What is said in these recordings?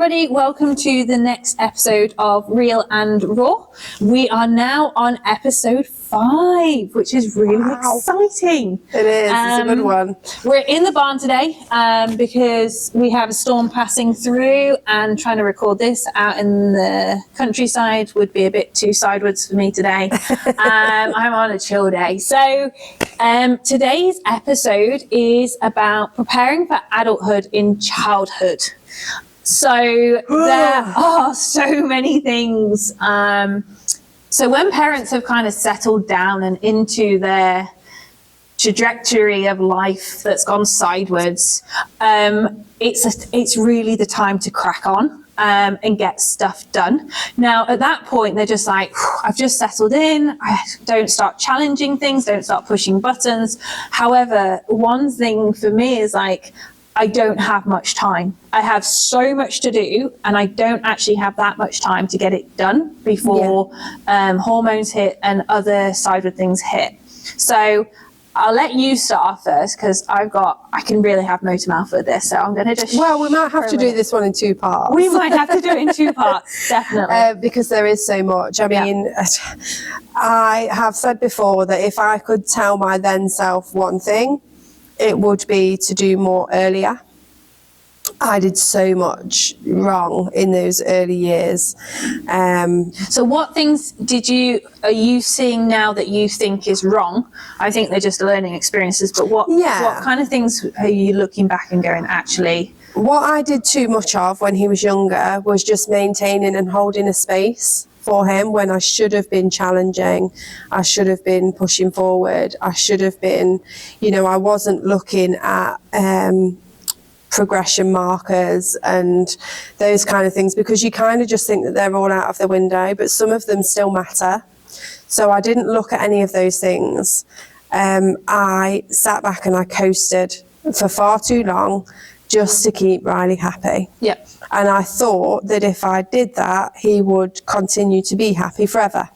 everybody, welcome to the next episode of Real and Raw. We are now on episode 5, which is really exciting. It is, it's a good one. We're in the barn today because we have a storm passing through, and trying to record this out in the countryside would be a bit too sideways for me today. I'm on a chill day. So today's episode is about preparing for adulthood in childhood. So there are so many things. So when parents have kind of settled down and into their trajectory of life that's gone sideways, it's really the time to crack on and get stuff done. Now, at that point, they're just like, I've just settled in. I don't start challenging things, don't start pushing buttons. However, one thing for me is like, I don't have much time. I have so much to do, and I don't actually have that much time to get it done before hormones hit and other sideward things hit. So I'll let you start off first, because I can really have motor mouth with this. So I'm going to just... Well, we might have to do this one in 2 parts. We might have to do it in 2 parts, definitely. Because there is so much. I mean, I have said before that if I could tell my then self one thing, it would be to do more earlier. I did so much wrong in those early years. So what things are you seeing now that you think is wrong? I think they're just learning experiences, but what kind of things are you looking back and going, actually? What I did too much of when he was younger was just maintaining and holding a space for him when I should have been challenging. I should have been pushing forward. I should have been, I wasn't looking at progression markers and those kind of things, because you kind of just think that they're all out of the window, but some of them still matter. So I didn't look at any of those things. I sat back and I coasted for far too long just to keep Riley happy. Yep. And I thought that if I did that, he would continue to be happy forever.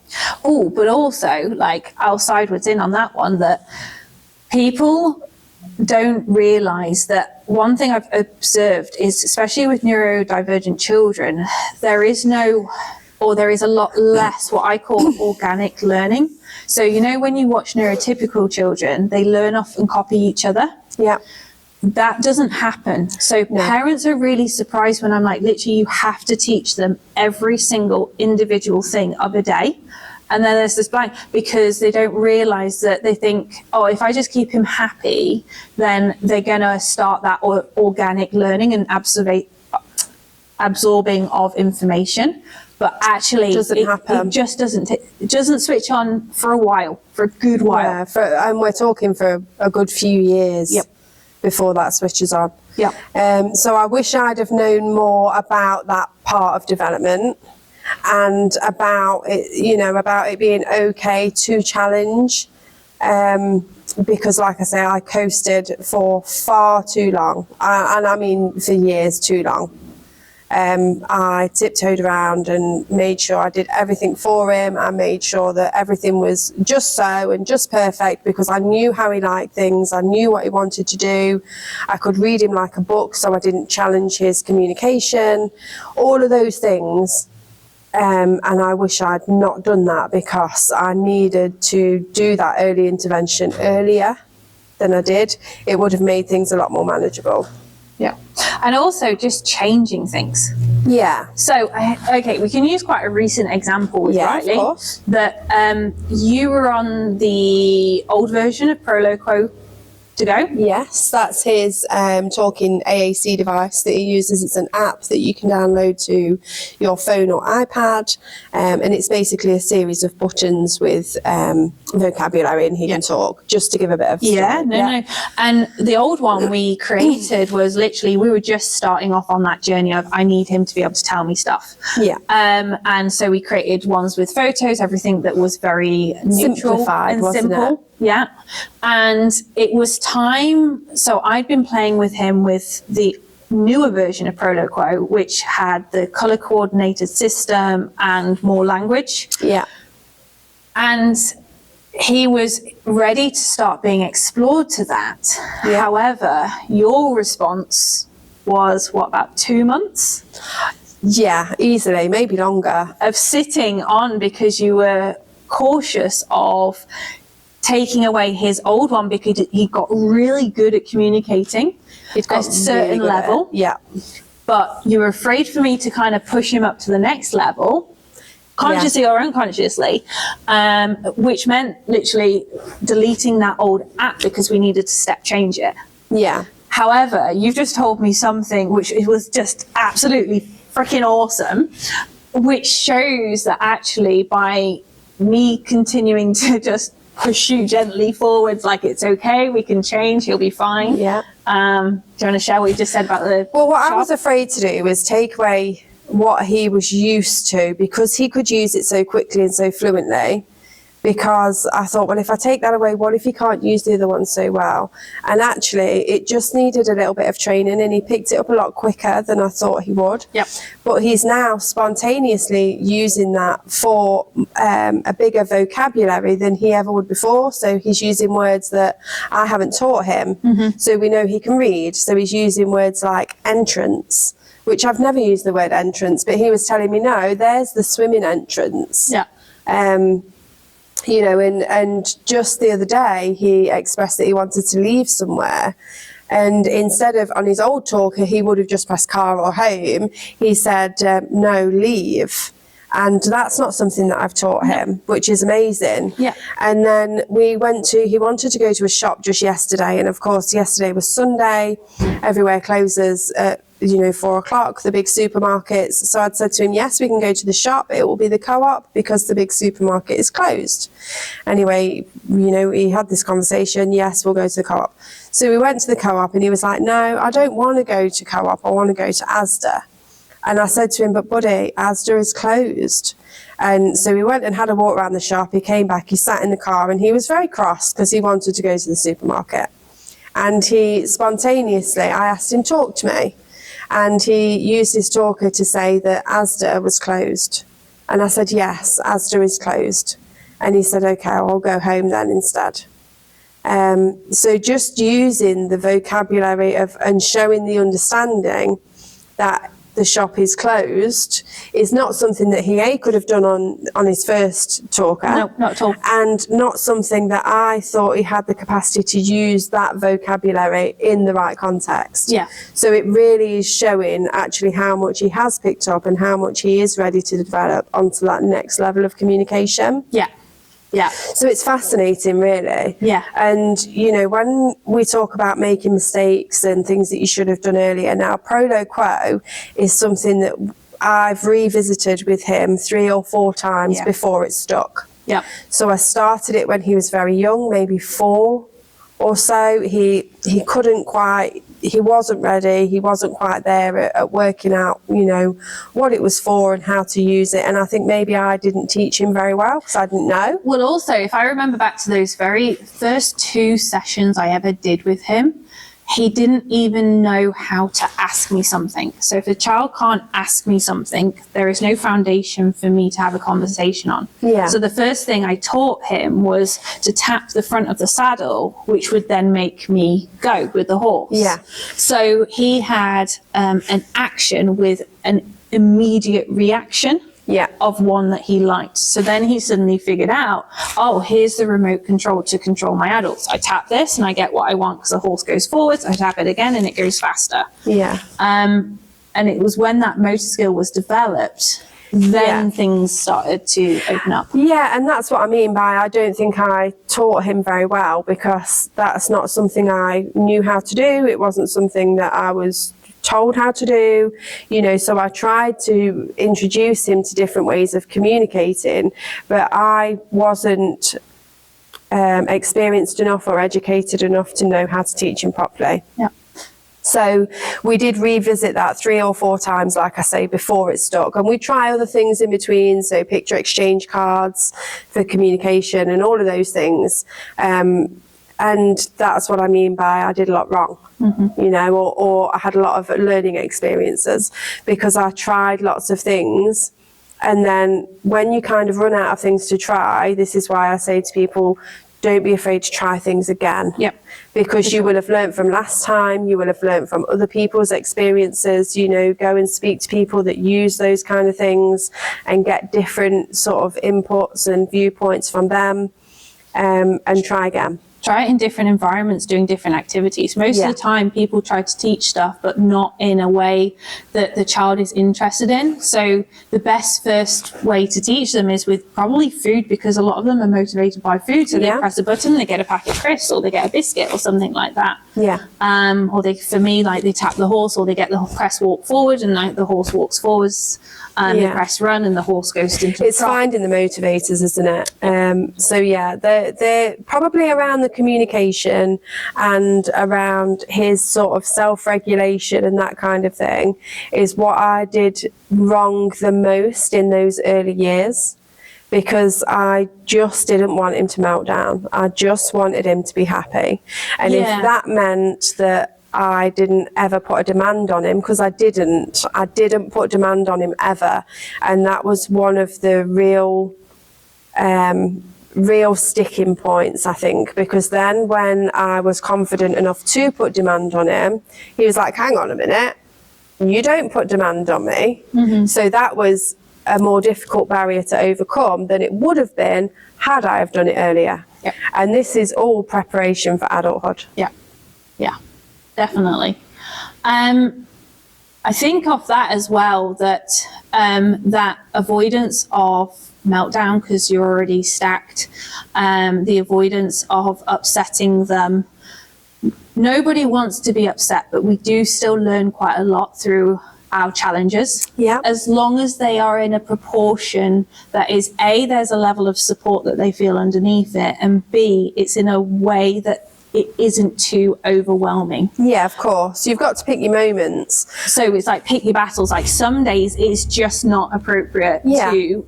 Oh, but also, like, I'll sideways in on that one, that people don't realise that one thing I've observed is, especially with neurodivergent children, there is a lot less what I call organic learning. So, when you watch neurotypical children, they learn off and copy each other. Yeah. That doesn't happen. So parents are really surprised when I'm like, literally, you have to teach them every single individual thing of a day. And then there's this blank, because they don't realize that they think, oh, if I just keep him happy, then they're going to start that organic learning and absorbing of information. But actually, it just doesn't switch on for a while, for a good while. Yeah, and we're talking for a good few years. Yep. Before that switches on. Yeah. So I wish I'd have known more about that part of development, and about it, about it being okay to challenge. Because like I say, I coasted for far too long, and I mean for years too long. I tiptoed around and made sure I did everything for him. I made sure that everything was just so and just perfect, because I knew how he liked things. I knew what he wanted to do. I could read him like a book, so I didn't challenge his communication, all of those things. And I wish I'd not done that, because I needed to do that early intervention earlier than I did. It would have made things a lot more manageable. Yeah. And also just changing things. Yeah. So, okay, we can use quite a recent example with Riley. Of course. That you were on the old version of Proloquo to go. Yes, that's his talking AAC device that he uses. It's an app that you can download to your phone or iPad, and it's basically a series of buttons with vocabulary, and he can talk, just to give a bit of story. No. And the old one we created was literally, we were just starting off on that journey of, I need him to be able to tell me stuff. Yeah. And so we created ones with photos, everything that was very neutral simplified, and wasn't simple. It? Yeah. And it was time. So I'd been playing with him with the newer version of Proloquo, which had the color coordinated system and more language. Yeah. And he was ready to start being explored to that. Yeah. However, your response was, what, about 2 months? Yeah, easily, maybe longer. Of sitting on because you were cautious of taking away his old one because he got really good at communicating at a certain level. Yeah. But you were afraid for me to kind of push him up to the next level, consciously or unconsciously, which meant literally deleting that old app because we needed to step change it. Yeah. However, you've just told me something which was just absolutely freaking awesome, which shows that actually by me continuing to just push you gently forwards, like it's okay, we can change, you'll be fine. Yeah. Do you want to share what you just said about the Well, what shop? I was afraid to do was take away what he was used to, because he could use it so quickly and so fluently. Because I thought, well, if I take that away, what if he can't use the other one so well? And actually, it just needed a little bit of training, and he picked it up a lot quicker than I thought he would. Yep. But he's now spontaneously using that for a bigger vocabulary than he ever would before. So he's using words that I haven't taught him. Mm-hmm. So we know he can read. So he's using words like entrance, which I've never used the word entrance, but he was telling me, no, there's the swimming entrance. Yeah. You know, and just the other day he expressed that he wanted to leave somewhere, and instead of on his old talker he would have just pressed car or home, he said no, leave. And that's not something that I've taught him, which is amazing. Yeah. And then he wanted to go to a shop just yesterday, and of course yesterday was Sunday, everywhere closes at 4 o'clock, the big supermarkets. So I'd said to him, yes, we can go to the shop, it will be the Co-op because the big supermarket is closed. Anyway, he had this conversation, yes, we'll go to the Co-op. So we went to the Co-op and he was like, no, I don't want to go to Co-op, I want to go to Asda. And I said to him, but buddy, Asda is closed. And so we went and had a walk around the shop, he came back, he sat in the car and he was very cross because he wanted to go to the supermarket. And he spontaneously, I asked him, talk to me. And he used his talker to say that Asda was closed. And I said, yes, Asda is closed. And he said, okay, I'll go home then instead. So just using the vocabulary and showing the understanding that the shop is closed is not something that he could have done on his first talker. No, not at all. And not something that I thought he had the capacity to use that vocabulary in the right context. Yeah. So it really is showing actually how much he has picked up and how much he is ready to develop onto that next level of communication. Yeah. Yeah. So it's fascinating, really. Yeah. And, when we talk about making mistakes and things that you should have done earlier, now pro lo quo is something that I've revisited with him 3 or 4 times before it stuck. Yeah. So I started it when he was very young, maybe 4 or so. He wasn't ready, he wasn't quite there at working out, what it was for and how to use it. And I think maybe I didn't teach him very well because I didn't know. Well, also, if I remember back to those very first 2 sessions I ever did with him, he didn't even know how to ask me something. So if a child can't ask me something, there is no foundation for me to have a conversation on. Yeah. So the first thing I taught him was to tap the front of the saddle, which would then make me go with the horse. Yeah. So he had an action with an immediate reaction. Yeah. Of one that he liked. So then he suddenly figured out, oh, here's the remote control to control my adults. I tap this and I get what I want because the horse goes forwards. I tap it again and it goes faster. Yeah. And it was when that motor skill was developed, then things started to open up. Yeah, and that's what I mean by I don't think I taught him very well, because that's not something I knew how to do. It wasn't something that I was told how to do, so I tried to introduce him to different ways of communicating, but I wasn't experienced enough or educated enough to know how to teach him properly. Yeah. So we did revisit that 3 or 4 times, like I say, before it stuck. And we try other things in between, so picture exchange cards for communication and all of those things. And that's what I mean by I did a lot wrong, or I had a lot of learning experiences because I tried lots of things. And then when you kind of run out of things to try, this is why I say to people, don't be afraid to try things again. Yep. Because you will have learned from last time, you will have learned from other people's experiences, you know, go and speak to people that use those kind of things and get different sort of inputs and viewpoints from them, and try again. Try it in different environments, doing different activities. Most of the time people try to teach stuff, but not in a way that the child is interested in. So the best first way to teach them is with probably food, because a lot of them are motivated by food. So they press a button, they get a packet of crisps, or they get a biscuit or something like that. Or they, for me, like they tap the horse, or they get the press walk forward, and like the horse walks forwards. They press run, and the horse goes into It's finding the motivators, isn't it? So yeah, they're probably around the communication and around his sort of self-regulation and that kind of thing is what I did wrong the most in those early years, because I just didn't want him to melt down. I just wanted him to be happy. And if that meant that I didn't ever put a demand on him, because I didn't put demand on him ever. And that was one of the real sticking points, I think, because then when I was confident enough to put demand on him, he was like, hang on a minute, you don't put demand on me. So that was a more difficult barrier to overcome than it would have been had I have done it earlier. And this is all preparation for adulthood. Definitely. I think of that as well, that that avoidance of meltdown, because you're already stacked, the avoidance of upsetting them. Nobody wants to be upset, but we do still learn quite a lot through our challenges. As long as they are in a proportion that is A, there's a level of support that they feel underneath it, and B, it's in a way that it isn't too overwhelming. Of course. You've got to pick your moments. So it's like pick your battles. Like some days it's just not appropriate to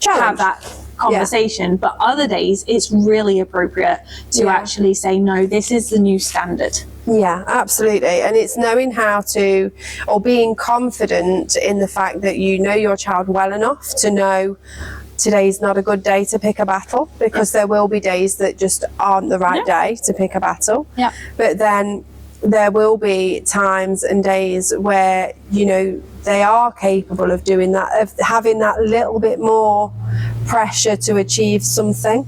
have that conversation, but other days it's really appropriate to actually say, no, this is the new standard. Absolutely. And it's knowing how to, or being confident in the fact that you know your child well enough to know today's not a good day to pick a battle, because there will be days that just aren't the right day to pick a battle. But then there will be times and days where, you know, they are capable of doing that, of having that little bit more pressure to achieve something.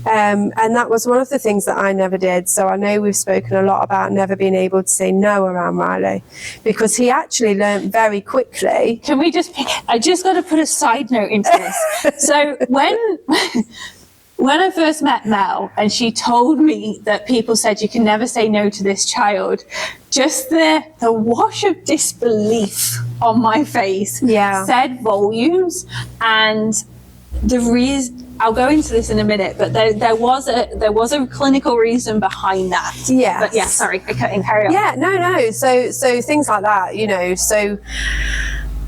And that was one of the things that I never did. So I know we've spoken a lot about never being able to say no around Riley, because he actually learned very quickly. Can we just I just got to put a side note into this. So when I first met Mel and she told me that people said you can never say no to this child, just the wash of disbelief on my face said volumes. And the reason, I'll go into this in a minute, but there was a clinical reason behind that. But sorry, I cut in, carry on. No. So things like that, you know, so,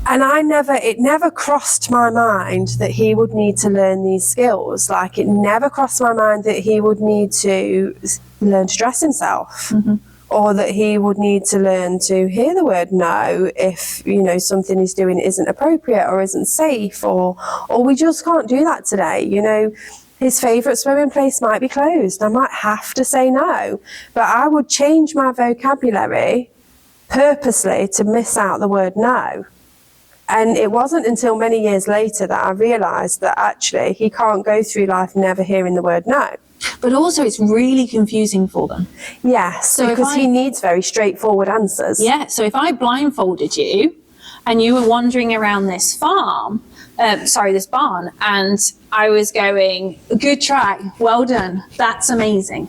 and it never crossed my mind that he would need to learn these skills. Like, it never crossed my mind that he would need to learn to dress himself. Or that he would need to learn to hear the word no if, you know, something he's doing isn't appropriate or isn't safe, or we just can't do that today. You know, his favourite swimming place might be closed. I might have to say no, but I would change my vocabulary purposely to miss out the word no. And it wasn't until many years later that I realised that actually he can't go through life never hearing the word no. But also it's really confusing for them. So because he needs very straightforward answers. So if I blindfolded you and you were wandering around this barn, and I was going, good try, well done, that's amazing.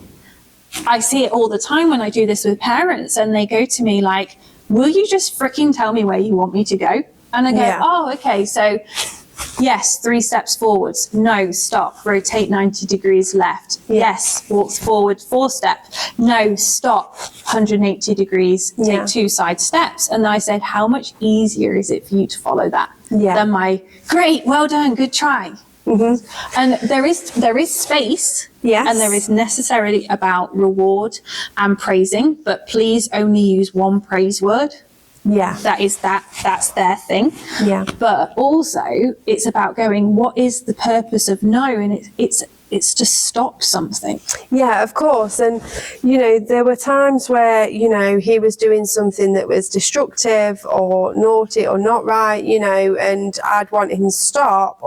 I see it all the time when I do this with parents, and they go to me like, will you just freaking tell me where you want me to go? And I go, oh, okay, so yes, 3 steps forwards. No, stop, rotate 90 degrees left. Yes, walk forward 4 steps. No, stop, 180 degrees, take 2 side steps. And I said, how much easier is it for you to follow that than my, great, well done, good try. And there is space, and there is necessarily about reward and praising, but please only use one praise word. That's their thing. But also it's about going, what is the purpose of no? And it's it's to stop something. Yeah, of course. And, you know, there were times where, you know, he was doing something that was destructive or naughty or not right, you know, and I'd want him to stop.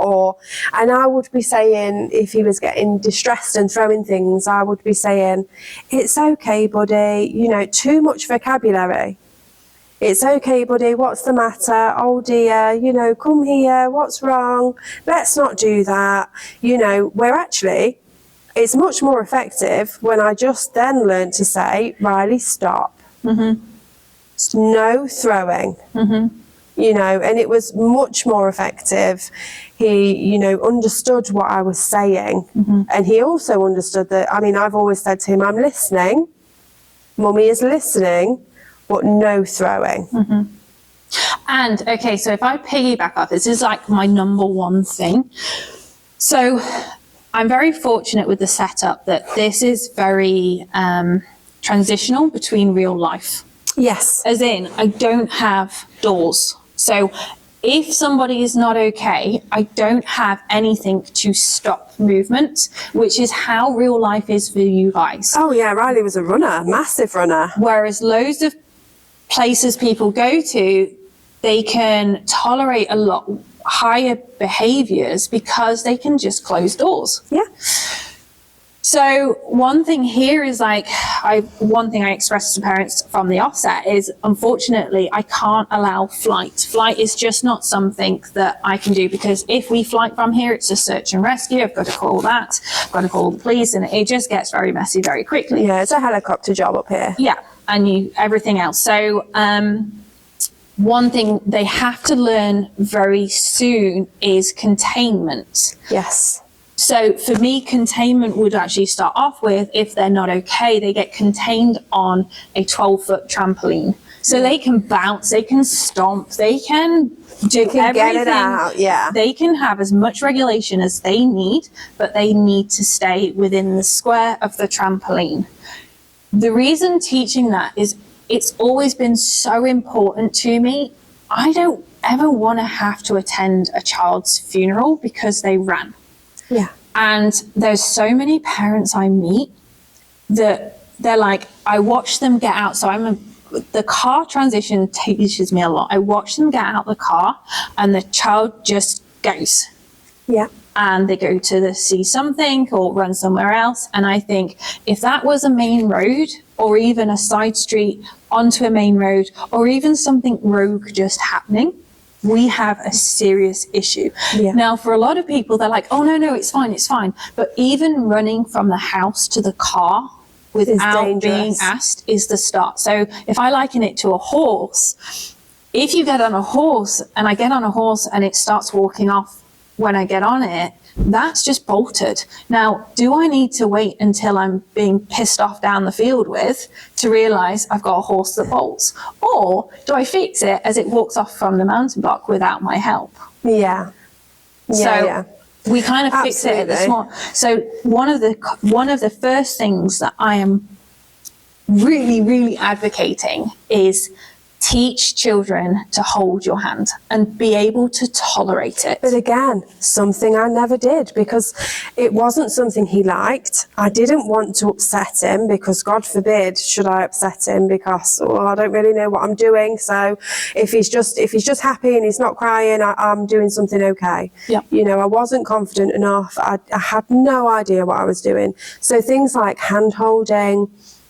And I would be saying, if he was getting distressed and throwing things, I would be saying, it's okay, buddy, you know, too much vocabulary. It's okay, buddy, what's the matter? Oh dear, you know, come here, what's wrong? Let's not do that. You know, where actually it's much more effective when I just then learn to say, Riley, stop. No throwing. You know, and it was much more effective. He, you know, understood what I was saying. And he also understood that, I mean, I've always said to him, I'm listening. Mummy is listening. But no throwing. And okay, so if I piggyback off, this is like my number one thing. So I'm very fortunate with the setup that this is very transitional between real life. Yes. As in, I don't have doors. So if somebody is not okay, I don't have anything to stop movement, which is how real life is for you guys. Oh yeah, Riley was a runner, massive runner. Whereas loads of places people go to, they can tolerate a lot higher behaviors because they can just close doors. Yeah. So one thing here is like, one thing I expressed to parents from the offset is, unfortunately, I can't allow flight. Flight is just not something that I can do, because if we flight from here, it's a search and rescue. I've got to call that, I've got to call the police, and it just gets very messy very quickly. Yeah, it's a helicopter job up here. Yeah, and everything else. So one thing they have to learn very soon is containment. Yes. So for me, containment would actually start off with, if they're not okay, they get contained on a 12-foot trampoline. So they can bounce, they can stomp, they can do everything. Get it out, yeah. They can have as much regulation as they need, but they need to stay within the square of the trampoline. The reason teaching that is, it's always been so important to me. I don't ever want to have to attend a child's funeral because they ran. Yeah. And there's so many parents I meet that they're like, I watch them get out. So the car transition teaches me a lot. I watch them get out the car and the child just goes. Yeah. And they go to see something or run somewhere else. And I think, if that was a main road or even a side street onto a main road, or even something rogue just happening, we have a serious issue. Yeah. Now, for a lot of people, they're like, oh, no, it's fine, it's fine. But even running from the house to the car without being asked is the start. So if I liken it to a horse, if you get on a horse and I get on a horse and it starts walking off when I get on it, that's just bolted. Now, do I need to wait until I'm being pissed off down the field with to realise I've got a horse that bolts? Or do I fix it as it walks off from the mountain block without my help? Yeah. So we kind of fix it at the small. So one of the first things that I am really, really advocating is teach children to hold your hand and be able to tolerate it. But again, something I never did, because it wasn't something he liked. I didn't want to upset him, because God forbid should I upset him, because I don't really know what I'm doing. So if he's just happy and he's not crying, I'm doing something okay. Yep. You know, I wasn't confident enough. I had no idea what I was doing. So things like hand holding,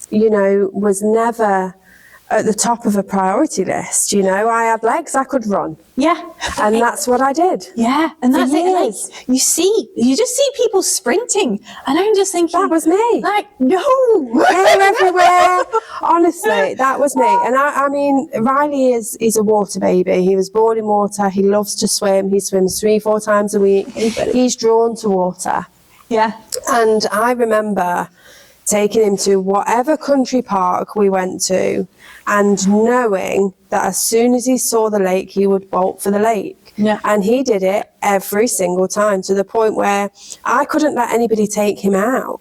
you know, was never at the top of a priority list. You know, I had legs, I could run. Yeah. And that's what I did. Yeah. And that's it. years. Like, you just see people sprinting, and I'm just thinking, That was me. like, no. Hair everywhere. Honestly, that was me. And I mean, Riley is a water baby. He was born in water. He loves to swim. He swims 3-4 times a week. He's drawn to water. Yeah. And I remember taking him to whatever country park we went to, and knowing that as soon as he saw the lake, he would bolt for the lake. Yeah. And he did it every single time, to the point where I couldn't let anybody take him out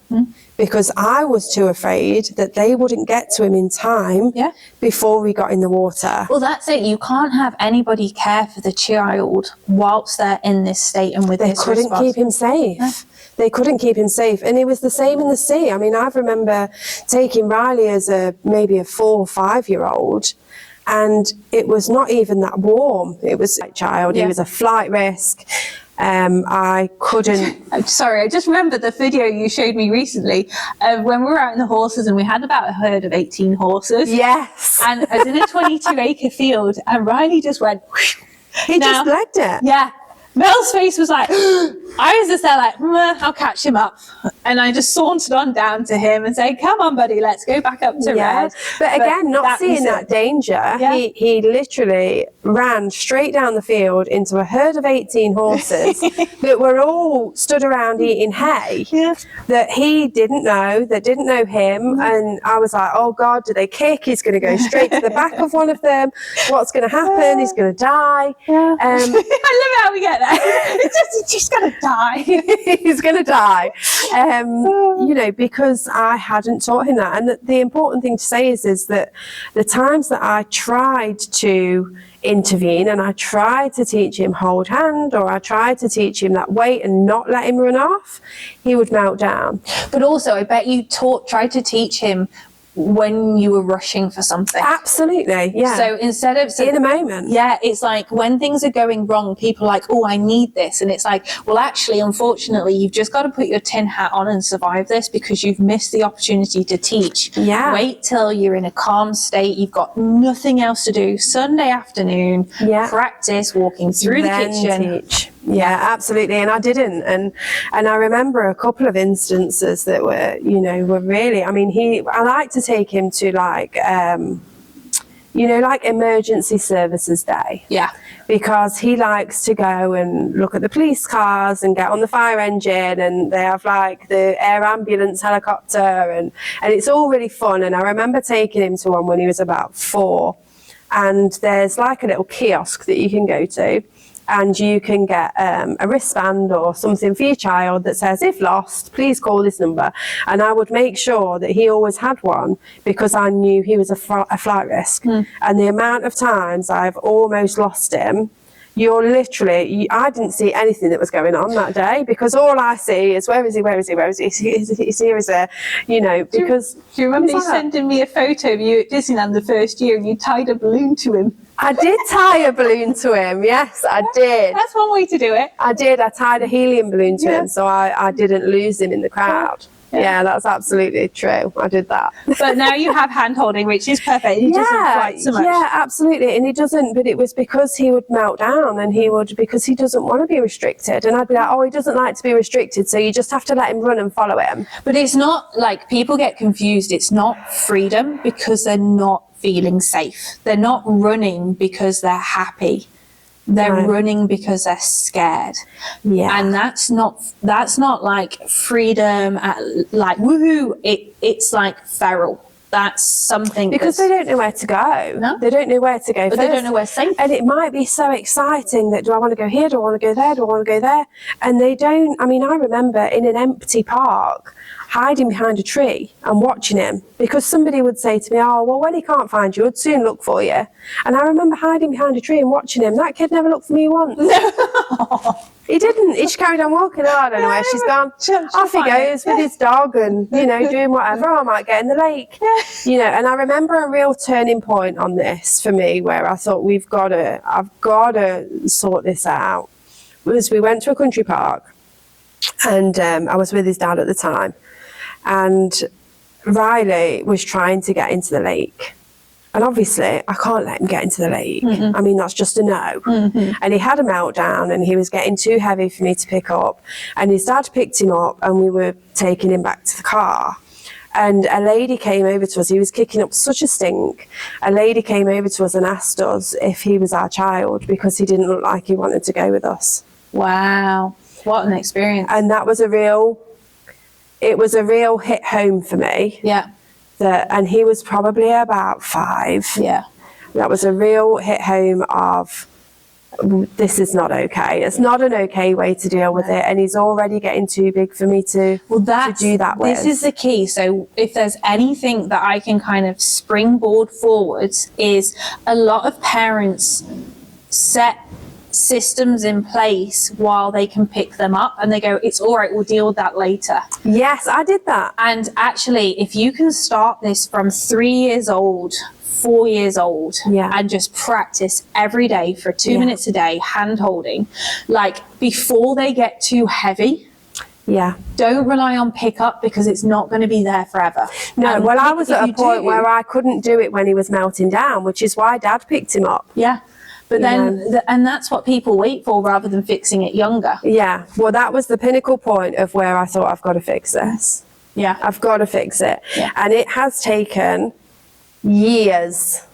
because I was too afraid that they wouldn't get to him in time before we got in the water. Well, that's it. You can't have anybody care for the child whilst they're in this state and with They this couldn't keep him safe. No. They couldn't keep him safe. And it was the same in the sea. I mean, I remember taking Riley as maybe a 4 or 5-year-old, and it was not even that warm. It was a child. He was a flight risk. I couldn't. I'm sorry, I just remember the video you showed me recently of when we were out in the horses, and we had about a herd of 18 horses. Yes. And I was in a 22-acre field, and Riley just went. He just legged it. Yeah. Mel's face was like, I was just there like, I'll catch him up. And I just sauntered on down to him and said, come on, buddy, let's go back up to Red. But again, not seeing that danger, he literally ran straight down the field into a herd of 18 horses that were all stood around eating hay that he didn't know, that didn't know him. And I was like, oh God, do they kick? He's going to go straight to the back of one of them. What's going to happen? He's going to die. I love how we get there. He's just going to die. He's going to die. You know, because I hadn't taught him that. And the important thing to say is that the times that I tried to intervene and I tried to teach him hold hand, or I tried to teach him that wait and not let him run off, he would melt down. But also, I bet you tried to teach him when you were rushing for something. Absolutely, yeah. So instead of in a moment, it's like when things are going wrong, people are like, oh, I need this, and it's like, well, actually, unfortunately, you've just got to put your tin hat on and survive this because you've missed the opportunity to teach. Wait till you're in a calm state, you've got nothing else to do, Sunday afternoon, practice walking through the kitchen. Teach. Yeah, absolutely. And I didn't. And I remember a couple of instances that were, you know, were really, I mean, I like to take him to like, you know, like emergency services day. Yeah. Because he likes to go and look at the police cars and get on the fire engine, and they have like the air ambulance helicopter, and it's all really fun. And I remember taking him to one when he was about 4, and there's like a little kiosk that you can go to, and you can get a wristband or something for your child that says, if lost, please call this number. And I would make sure that he always had one because I knew he was a flight risk. And the amount of times I've almost lost him, I didn't see anything that was going on that day, because all I see is, where is he, where is he, where is he? He's here as a, you know, because... Do you remember you sending me a photo of you at Disneyland the first year and you tied a balloon to him? I did tie a balloon to him, yes, I did. That's one way to do it. I did, I tied a helium balloon to him so I didn't lose him in the crowd. Yeah, that's absolutely true. I did that. But now you have hand holding, which is perfect. He doesn't fight so much. Yeah, absolutely. And he doesn't, but it was because he would melt down, and because he doesn't want to be restricted. And I'd be like, oh, he doesn't like to be restricted, so you just have to let him run and follow him. But it's not like, people get confused. It's not freedom because they're not feeling safe. They're not running because they're happy. They're running because they're scared. Yeah. And that's not like freedom, like woohoo. It's like feral. That's something because they don't know where to go. No? They don't know where to go. But they don't know where's safe. And it might be so exciting that, do I want to go here? Do I want to go there? Do I want to go there? And they don't. I mean, I remember in an empty park, hiding behind a tree and watching him, because somebody would say to me, oh, well, when he can't find you, he'd soon look for you. And I remember hiding behind a tree and watching him. That kid never looked for me once. He didn't. He just carried on walking. Oh, I don't know where she's gone. Off he goes with his dog and, you know, doing whatever. I might get in the lake. You know, and I remember a real turning point on this for me where I thought, I've got to sort this out. Was we went to a country park, and I was with his dad at the time. And Riley was trying to get into the lake. And obviously, I can't let him get into the lake. I mean, that's just a no. And he had a meltdown and he was getting too heavy for me to pick up. And his dad picked him up and we were taking him back to the car. And a lady came over to us. He was kicking up such a stink. A lady came over to us and asked us if he was our child because he didn't look like he wanted to go with us. Wow. What an experience. And that was it was a real hit home for me. Yeah. And he was probably about 5. Yeah. That was a real hit home of, this is not okay. It's not an okay way to deal with it, and he's already getting too big for me to do that with. This is the key. So if there's anything that I can kind of springboard forwards, is a lot of parents set systems in place while they can pick them up, and they go, it's all right, we'll deal with that later. Yes, I did that. And actually, if you can start this from 3 years old, 4 years old, and just practice every day for 2 minutes a day, hand holding, like before they get too heavy. Don't rely on pickup, because it's not going to be there forever. No, well, I was at a point where I couldn't do it when he was melting down, which is why Dad picked him up. But then, and that's what people wait for, rather than fixing it younger. Well, that was the pinnacle point of where I thought, I've got to fix this. I've got to fix it. And it has taken years.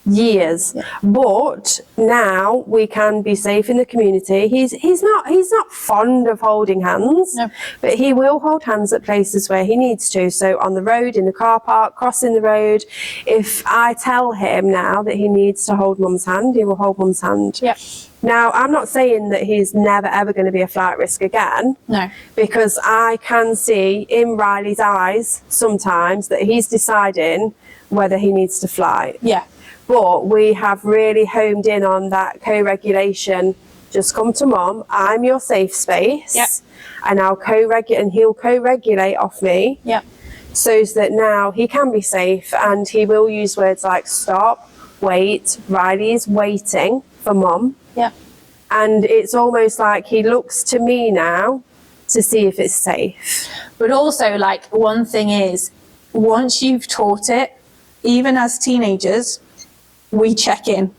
Years. But now we can be safe in the community. He's not fond of holding hands, but he will hold hands at places where he needs to. So on the road, in the car park, crossing the road. If I tell him now that he needs to hold Mum's hand, he will hold Mum's hand. Now, I'm not saying that he's never ever going to be a flight risk again. Because I can see in Riley's eyes sometimes that he's deciding whether he needs to fly. But we have really homed in on that co-regulation. Just come to Mum, I'm your safe space, and I'll co-regulate, and he'll co-regulate off me, so that now he can be safe, and he will use words like stop, wait. Riley is waiting for Mum, and it's almost like he looks to me now to see if it's safe. But also, like, one thing is, once you've taught it, even as teenagers, we check in.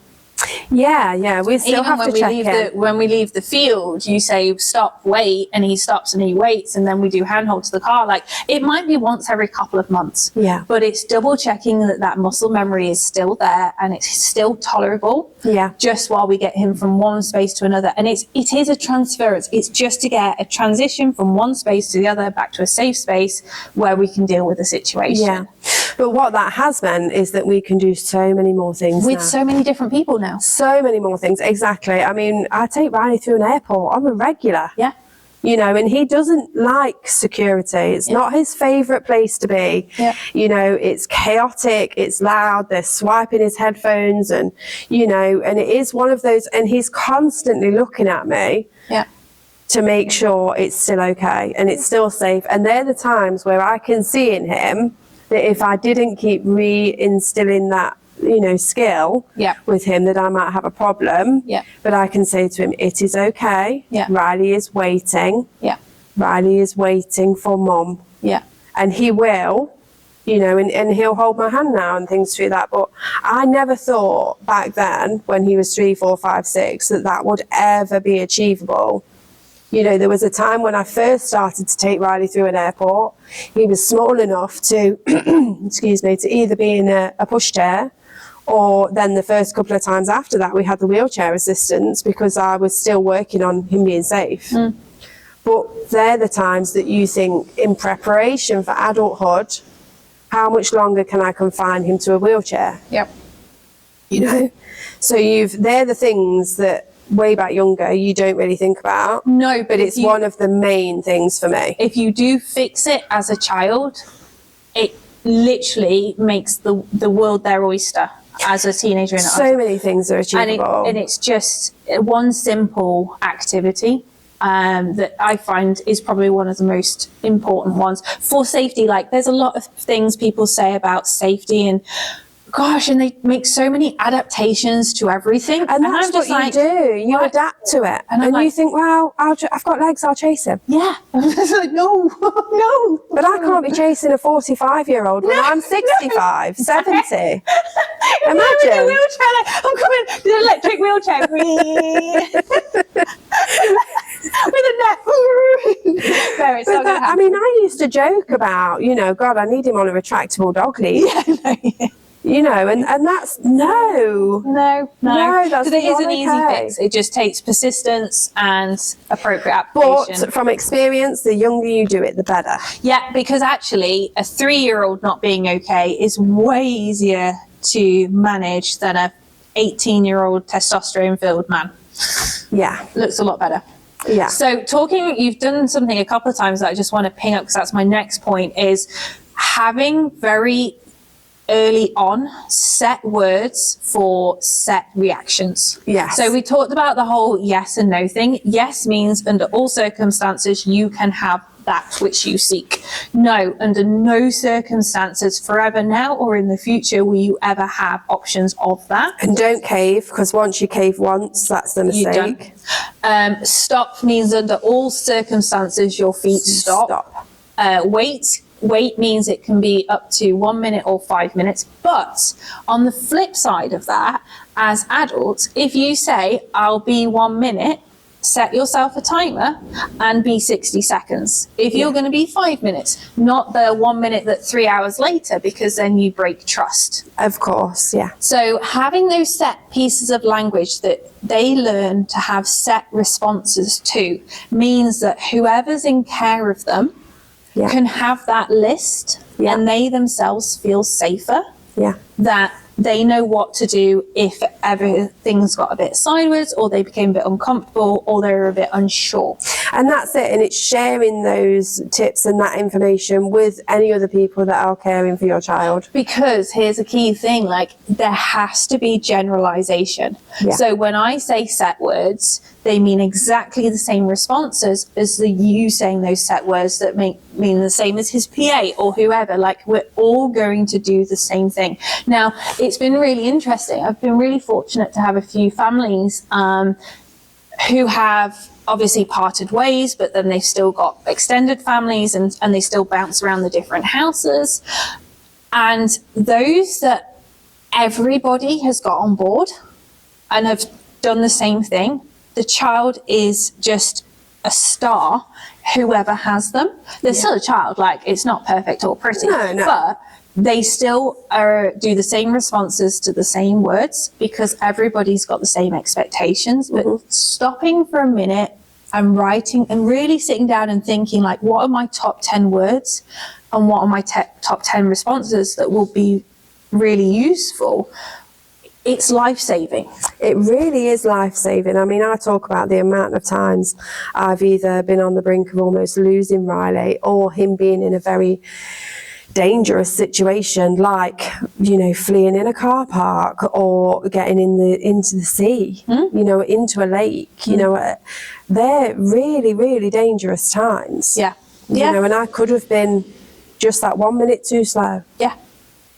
We still have to check in. When we leave the field, you say stop, wait, and he stops and he waits, and then we do handhold to the car. Like, it might be once every couple of months, but it's double checking that muscle memory is still there and it's still tolerable, just while we get him from one space to another. And it is a transference. It's just to get a transition from one space to the other, back to a safe space where we can deal with the situation. But what that has meant is that we can do so many more things with so many different people now. So many more things, exactly. I mean, I take Riley through an airport on a regular. You know, and he doesn't like security. It's not his favourite place to be. You know, it's chaotic, it's loud, they're swiping his headphones, and, you know, and it is one of those, and he's constantly looking at me to make sure it's still okay and it's still safe. And they're the times where I can see in him that if I didn't keep re-instilling that, you know, skill with him, that I might have a problem. But I can say to him, it is okay. Riley is waiting. Riley is waiting for Mum. And he will, you know, and he'll hold my hand now and things through that. But I never thought back then, when he was 3, 4, 5, 6, that would ever be achievable. You know, there was a time when I first started to take Riley through an airport. He was small enough to, excuse me, to either be in a pushchair, or then the first couple of times after that, we had the wheelchair assistance, because I was still working on him being safe. But they're the times that you think, in preparation for adulthood, how much longer can I confine him to a wheelchair? You know, so they're the things that way back younger you don't really think about. But it's one of the main things for me. If you do fix it as a child, it literally makes the world their oyster as a teenager. So many things are achievable, and it's just one simple activity that I find is probably one of the most important ones for safety. Like, there's a lot of things people say about safety, and gosh, and they make so many adaptations to everything. And that's what you do. You adapt to it. And you think, well, I've got legs, I'll chase him. It's like, no. But I can't be chasing a 45-year-old when I'm 65, 70. Imagine. With a wheelchair, like, I'm coming, the electric wheelchair. With a net. No, it's not gonna happen. I mean, I used to joke about, you know, God, I need him on a retractable dog lead. You know, and that's no, that's it is an easy fix. It just takes persistence and appropriate application. But from experience, the younger you do it, the better. Because actually, a 3-year-old not being okay is way easier to manage than a 18-year-old testosterone-filled man. Yeah. Looks a lot better. Yeah. So you've done something a couple of times that I just want to ping up, because that's my next point, is having very early on set words for set reactions. Yes. So we talked about the whole yes and no thing. Yes means under all circumstances you can have that which you seek. No, under no circumstances, forever now or in the future, will you ever have options of that. And don't cave, because once you cave once, that's the mistake. Stop means under all circumstances your feet stop. Wait means it can be up to 1 minute or 5 minutes. But on the flip side of that, as adults, if you say, I'll be 1 minute, set yourself a timer and be 60 seconds. If you're going to be 5 minutes, not the 1 minute that 3 hours later, because then you break trust. Of course, yeah. So having those set pieces of language that they learn to have set responses to means that whoever's in care of them can have that list and they themselves feel safer. Yeah. That they know what to do if ever things got a bit sideways or they became a bit uncomfortable or they were a bit unsure. And that's it. And it's sharing those tips and that information with any other people that are caring for your child. Because here's a key thing, like there has to be generalization. Yeah. So when I say set words, they mean exactly the same responses as you saying those set words that mean the same as his PA or whoever. Like we're all going to do the same thing. Now, it's been really interesting. I've been really fortunate to have a few families who have obviously parted ways, but then they've still got extended families and they still bounce around the different houses. And those that everybody has got on board and have done the same thing, the child is just a star, whoever has them. They're still a child, like it's not perfect or pretty, but they still do the same responses to the same words because everybody's got the same expectations. But stopping for a minute and writing and really sitting down and thinking, like, what are my top 10 words and what are my top 10 responses that will be really useful? It's life-saving. It really is life-saving. I mean, I talk about the amount of times I've either been on the brink of almost losing Riley or him being in a very dangerous situation, like, you know, fleeing in a car park or getting into the sea, you know, into a lake, you know, they're really, really dangerous times. Yeah. You know, and I could have been just that 1 minute too slow. Yeah.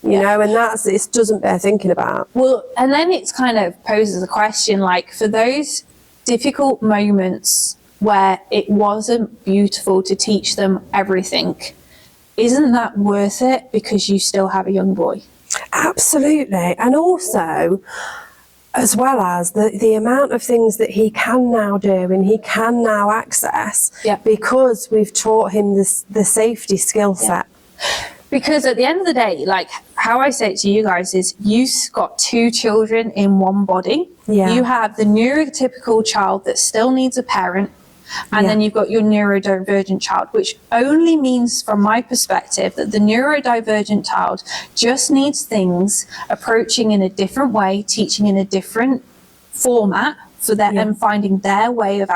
You know, and it doesn't bear thinking about. Well, and then it's kind of poses a question, like for those difficult moments where it wasn't beautiful to teach them everything, isn't that worth it because you still have a young boy? Absolutely. And also, as well as the amount of things that he can now do and he can now access because we've taught him the safety skill set. Because at the end of the day, like how I say it to you guys is you've got two children in one body. Yeah. You have the neurotypical child that still needs a parent. And then you've got your neurodivergent child, which only means, from my perspective, that the neurodivergent child just needs things approaching in a different way, teaching in a different format for them and finding their way of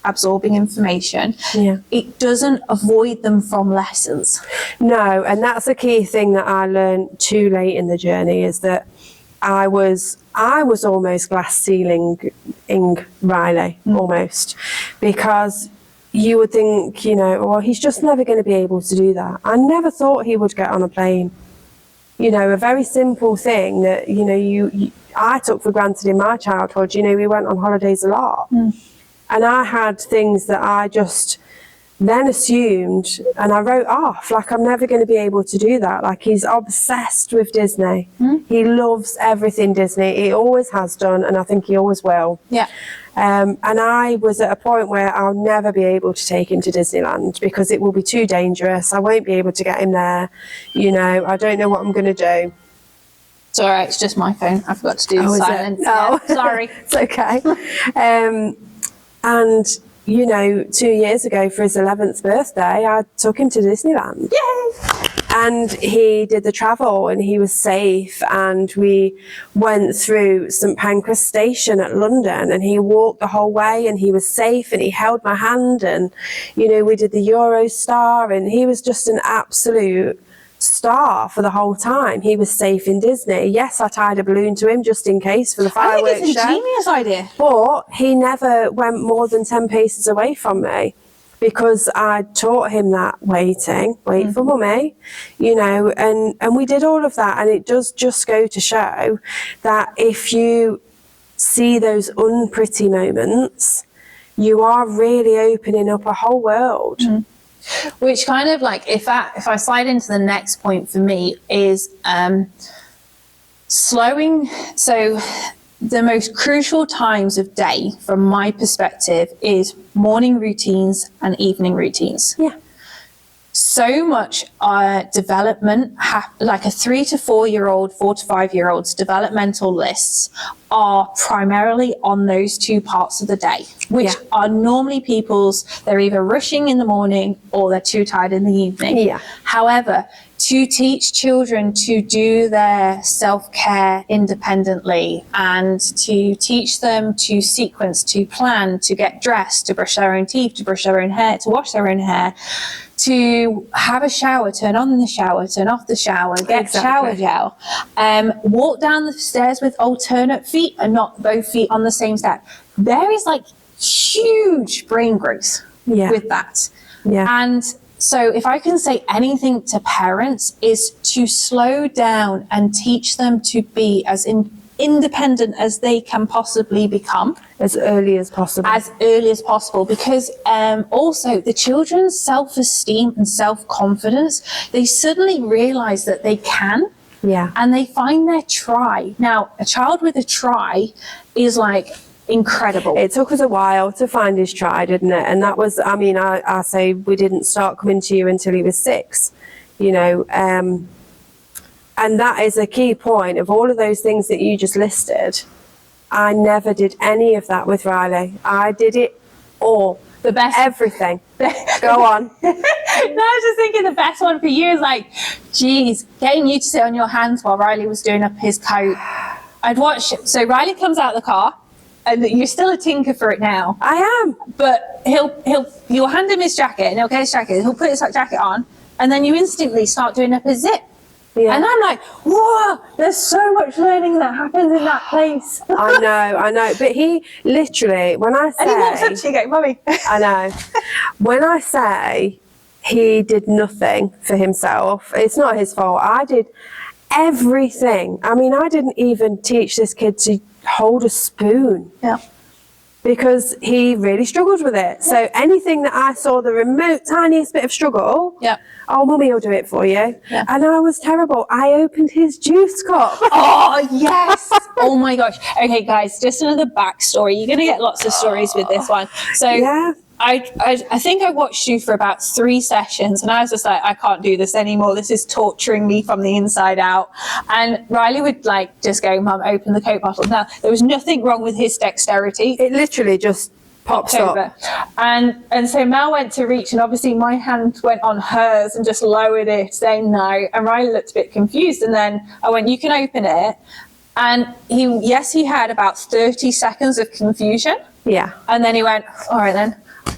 absorbing information. It doesn't avoid them from lessons. No, and that's a key thing that I learned too late in the journey, is that I was almost glass ceilinging Riley, almost, because you would think, you know, well, he's just never going to be able to do that. I never thought he would get on a plane. You know, a very simple thing that, you know, I took for granted in my childhood. You know, we went on holidays a lot. And I had things that I just then assumed and I wrote off, like I'm never going to be able to do that. Like he's obsessed with Disney. He loves everything Disney. He always has done, and I think he always will. And I was at a point where I'll never be able to take him to Disneyland because it will be too dangerous. I won't be able to get him there. You know, I don't know what I'm going to do. It's all right. It's just my phone. I forgot to do the silence. Sorry. It's okay. And, you know, 2 years ago for his 11th birthday, I took him to Disneyland. Yay! And he did the travel and he was safe, and we went through St Pancras station at London and he walked the whole way and he was safe and he held my hand, and you know, we did the Eurostar and he was just an absolute star for the whole time. He was safe in Disney. Yes, I tied a balloon to him just in case for the fireworks show. I think it's a genius idea. But he never went more than 10 paces away from me, because I taught him that wait for mummy, you know, and we did all of that. And it does just go to show that if you see those unpretty moments, you are really opening up a whole world. Which kind of like, if I slide into the next point for me is slowing. So the most crucial times of day from my perspective is morning routines and evening routines. Yeah. So much development, like a 3 to 4 year old, 4 to 5 year old's developmental lists are primarily on those two parts of the day, which are normally they're either rushing in the morning or they're too tired in the evening. Yeah. However, to teach children to do their self-care independently and to teach them to sequence, to plan, to get dressed, to brush their own teeth, to brush their own hair, to wash their own hair, to have a shower, turn on the shower, turn off the shower, get shower gel, walk down the stairs with alternate feet and not both feet on the same step. There is like huge brain growth with that. Yeah. And so if I can say anything to parents is to slow down and teach them to be as independent as they can possibly become. As early as possible. As early as possible, because also the children's self-esteem and self-confidence, they suddenly realize that they can. Yeah. And they find their try. Now, a child with a try is like incredible. It took us a while to find his try, didn't it? And that was, I mean, I say we didn't start coming to you until he was 6, you know, and that is a key point of all of those things that you just listed. I never did any of that with Riley. I did it all. The best. Everything. Go on. No, I was just thinking the best one for you is like, geez, getting you to sit on your hands while Riley was doing up his coat. I'd watch, so Riley comes out of the car, and you're still a tinker for it now. I am. But you'll hand him his jacket, and he'll get his jacket, he'll put his jacket on, and then you instantly start doing up his zip. Yeah. And I'm like, whoa, there's so much learning that happens in that place. I know. But he literally, when I say... And he walks up to you going, Mummy. I know. When I say he did nothing for himself, it's not his fault. I did everything. I mean, I didn't even teach this kid to hold a spoon. Yeah. Because he really struggled with it. Yeah. So anything that I saw the remote tiniest bit of struggle, oh, Mummy will do it for you. Yeah. And I was terrible. I opened his juice cup. Oh, yes. Oh my gosh. Okay, guys, just another backstory. You're going to get lots of stories with this one. So I think I watched you for about 3 sessions and I was just like, I can't do this anymore. This is torturing me from the inside out. And Riley would like just go, Mum, open the Coke bottle. Now, there was nothing wrong with his dexterity. It literally just popped over. And so Mel went to reach and obviously my hand went on hers and just lowered it, saying no. And Riley looked a bit confused. And then I went, you can open it. And he had about 30 seconds of confusion. Yeah. And then he went, all right then.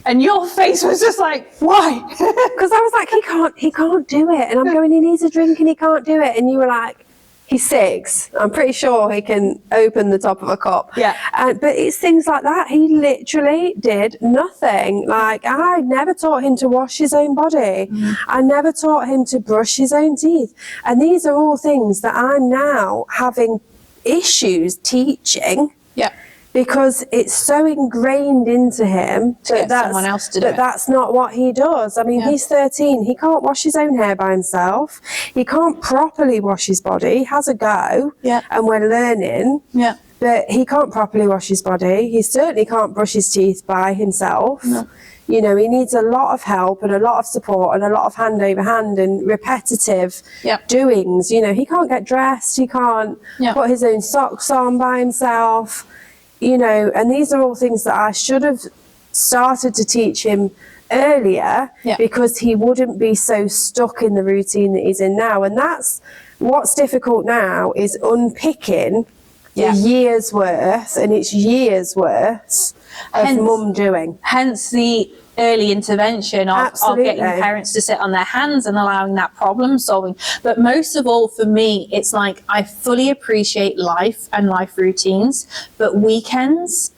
And your face was just like, why? Because I was like, he can't do it. And I'm going, he needs a drink and he can't do it. And you were like, he's 6. I'm pretty sure he can open the top of a cup. Yeah. But it's things like that. He literally did nothing. Like, I never taught him to wash his own body. I never taught him to brush his own teeth. And these are all things that I'm now having issues teaching. Yeah. Because it's so ingrained into him that that's not what he does. I mean, he's 13. He can't wash his own hair by himself. He can't properly wash his body. He has a go, and we're learning. Yeah. But he can't properly wash his body. He certainly can't brush his teeth by himself. No. You know, he needs a lot of help and a lot of support and a lot of hand over hand and repetitive doings. You know, he can't get dressed. He can't put his own socks on by himself. You know, and these are all things that I should have started to teach him earlier, Yeah. because he wouldn't be so stuck in the routine that he's in now. And that's what's difficult now, is unpicking Yeah. the years worth, and it's years worth of Hence- mum doing. Hence the early intervention of getting Absolutely. parents to sit on their hands and allowing that problem solving. But most of all, for me, it's like, I fully appreciate life and life routines, but weekends,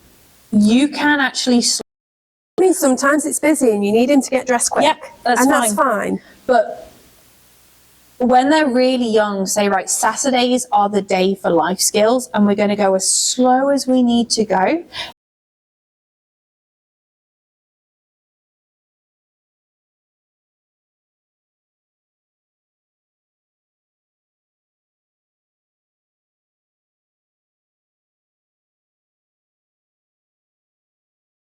you can actually I mean, sometimes it's busy and you need him to get dressed quick. Yeah, that's and fine. that's fine. But when they're really young, say, right, Saturdays are the day for life skills, and we're going to go as slow as we need to go.